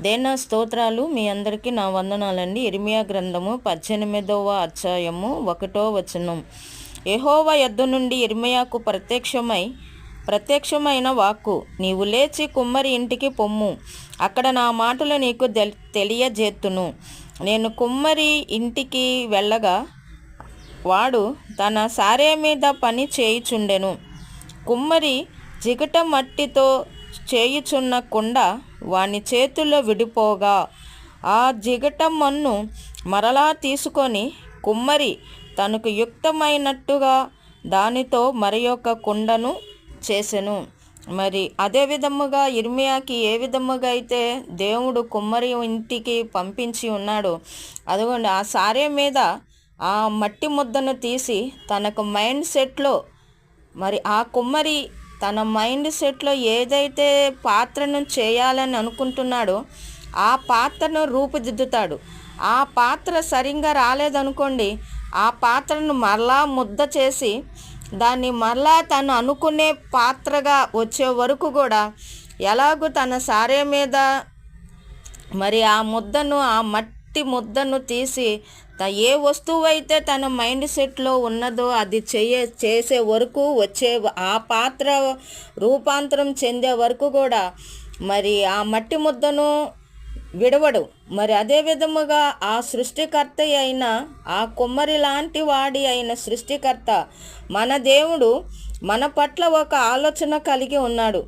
దేనా స్తోత్రాలు. మీ అందరికీ నా వందనాలండి. ఇర్మియా గ్రంథము 18వ అధ్యాయము 1వ వచనం. యెహోవా యొద్ద నుండి ఇర్మియాకు ప్రత్యక్షమైన వాక్కు, నీవు లేచి కుమ్మరి ఇంటికి పొమ్ము, అక్కడ నా మాటలు నీకు తెలియజేత్తును. నేను కుమ్మరి ఇంటికి వెళ్ళగా వాడు తన సారె మీద పని చేయుచుండెను. కుమ్మరి జిగట మట్టితో చేయుచున్న కుండ వాని చేతుల్లో విడిపోగా, ఆ జిగట మన్ను మరలా తీసుకొని కుమ్మరి తనకు యుక్తమైనట్టుగా దానితో మరియొక కుండను చేసెను. మరి అదే విధముగా ఇర్మియాకి ఏ విధముగా అయితే దేవుడు కుమ్మరి ఇంటికి పంపించి ఉన్నాడో, అదిగోండి ఆ సారె మీద ఆ మట్టి ముద్దను తీసి తనకు మైండ్ సెట్లో, మరి ఆ కుమ్మరి తన మైండ్ సెట్లో ఏదైతే పాత్రను చేయాలని అనుకుంటున్నాడో ఆ పాత్రను రూపుదిద్దుతాడు. ఆ పాత్ర సరిగ్గా రాలేదనుకోండి, ఆ పాత్రను మరలా ముద్ద చేసి దాన్ని మరలా తను అనుకునే పాత్రగా వచ్చే వరకు కూడా ఎలాగూ తన సారె మీద మరి ఆ మట్టి ముద్దను తీసి ఏ వస్తువు అయితే తన మైండ్ సెట్లో ఉన్నదో అది చేసే వరకు ఆ పాత్ర రూపాంతరం చెందే వరకు కూడా మరి ఆ మట్టి ముద్దను విడవడు. మరి అదే విధముగా ఆ సృష్టికర్త అయిన ఆ కుమ్మరి లాంటి వాడి అయిన సృష్టికర్త మన దేవుడు మన పట్ల ఒక ఆలోచన కలిగి ఉన్నాడు.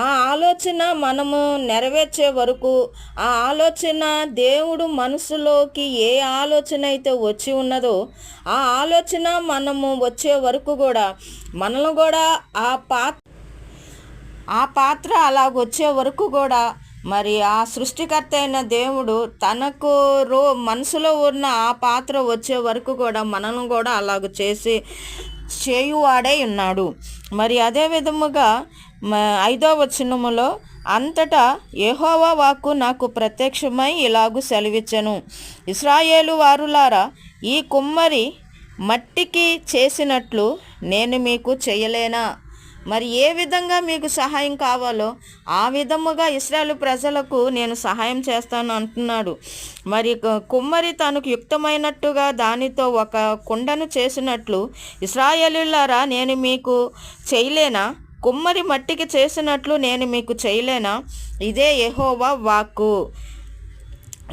ఆ ఆలోచన మనము నెరవేర్చే వరకు, ఆ ఆలోచన దేవుడు మనసులోకి ఏ ఆలోచన అయితే వచ్చి ఉన్నదో ఆ ఆలోచన మనము వచ్చే వరకు కూడా మనల్ని కూడా ఆ పాత్ర అలాగొచ్చే వరకు కూడా మరి ఆ సృష్టికర్త అయిన దేవుడు తనకు మనసులో ఉన్న ఆ పాత్ర వచ్చే వరకు కూడా మనల్ని కూడా అలాగ చేయువాడై ఉన్నాడు. మరి అదే విధముగా 5వ వచనములో, అంతటా యెహోవా వాక్కు నాకు ప్రత్యక్షమై ఇలాగు సెలవిచ్చెను, ఇశ్రాయేలు వారులారా, ఈ కుమ్మరి మట్టికి చేసినట్లు నేను మీకు చేయలేనా? మరి ఏ విధంగా మీకు సహాయం కావాలో ఆ విధముగా ఇశ్రాయేలు ప్రజలకు నేను సహాయం చేస్తాను అంటున్నాడు. మరి కుమ్మరి తనకు యుక్తమైనట్టుగా దానితో ఒక కుండను చేసినట్లు ఇశ్రాయేలులారా నేను మీకు చేయలేనా? కుమ్మరి మట్టికి చేసినట్లు నేను మీకు చేయలేనా? ఇదే యెహోవా వాక్కు.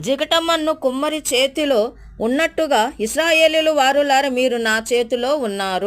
జిగటమన్ను కుమ్మరి చేతిలో ఉన్నట్టుగా ఇశ్రాయేలు వారులారా మీరు నా చేతిలో ఉన్నారు.